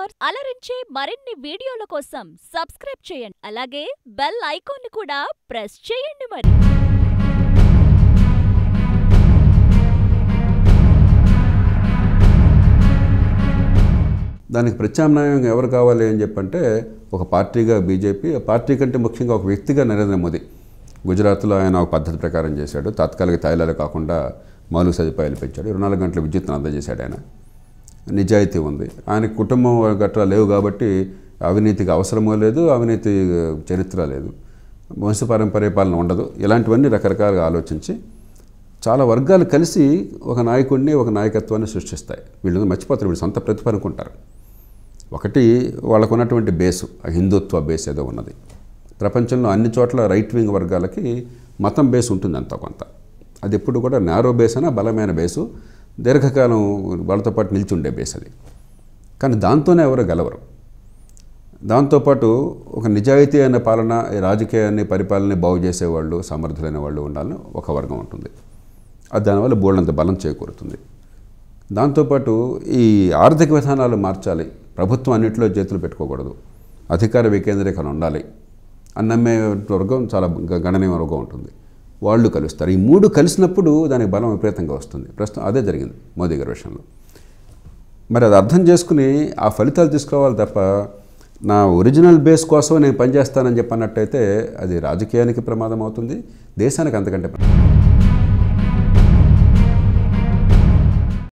Viewers, అలరించే మరిన్ని వీడియోల కోసం సబ్స్క్రైబ్ చేయండి. అలాగే బెల్ ఐకాన్ ని కూడా ప్రెస్ చేయండి మరి. దానికి ప్రత్యామ్నాయంగా ఎవరు కావాలి అని చెప్పంటే ఒక పార్టీగా బీజేపీ, ఆ పార్టీ కంటే ముఖ్యంగా ఒక వ్యక్తిగా నరేంద్ర మోదీ. గుజరాత్లో ఆయన ఒక పద్ధతి ప్రకారం చేశాడు. తాత్కాలిక తాయిలాలు కాకుండా మౌలిక సదుపాయాలు పెంచాడు. 24 గంటల విద్యుత్తును అందజేశాడు. ఆయన నిజాయితీ ఉంది. ఆయన కుటుంబం గట్రా లేవు కాబట్టి అవినీతికి అవసరమో లేదు, అవినీతి చరిత్ర లేదు, వంశపారంపర్య పాలన ఉండదు. ఇలాంటివన్నీ రకరకాలుగా ఆలోచించి చాలా వర్గాలు కలిసి ఒక నాయకుడిని, ఒక నాయకత్వాన్ని సృష్టిస్తాయి. వీళ్ళు మర్చిపోతారు, వీళ్ళు సొంత ప్రతిభ అనుకుంటారు. ఒకటి వాళ్ళకు ఉన్నటువంటి బేసు, ఆ హిందుత్వ బేస్ ఏదో ఉన్నది. ప్రపంచంలో అన్ని చోట్ల రైట్ వింగ్ వర్గాలకి మతం బేస్ ఉంటుంది అంత కొంత. అది ఎప్పుడు కూడా నారో బేస్ అయినా బలమైన బేసు, దీర్ఘకాలం వాళ్ళతో పాటు నిలిచి ఉండే బేస్ అది. కానీ దాంతోనే ఎవరు గెలవరు. దాంతోపాటు ఒక నిజాయితీ అయిన పాలన, రాజకీయాన్ని పరిపాలన బాగు చేసేవాళ్ళు, సమర్థులైన వాళ్ళు ఉండాలని ఒక వర్గం ఉంటుంది. అది దానివల్ల బోల్డంత బలం చేకూరుతుంది. దాంతోపాటు ఈ ఆర్థిక విధానాలు మార్చాలి, ప్రభుత్వం అన్నింటిలో చేతులు పెట్టుకోకూడదు, అధికార వికేంద్రీకరణ ఉండాలి అని నమ్మే వర్గం చాలా గణనీయ వర్గం ఉంటుంది. వాళ్ళు కలుస్తారు. ఈ మూడు కలిసినప్పుడు దానికి బలం విపరీతంగా వస్తుంది. ప్రస్తుతం అదే జరిగింది మోదీ గారి విషయంలో. మరి అది అర్థం చేసుకుని ఆ ఫలితాలు తీసుకోవాలి తప్ప నా ఒరిజినల్ బేస్ కోసం నేను పనిచేస్తానని చెప్పన్నట్టయితే అది రాజకీయానికి ప్రమాదం అవుతుంది, దేశానికి అంతకంటే ప్రమాదం.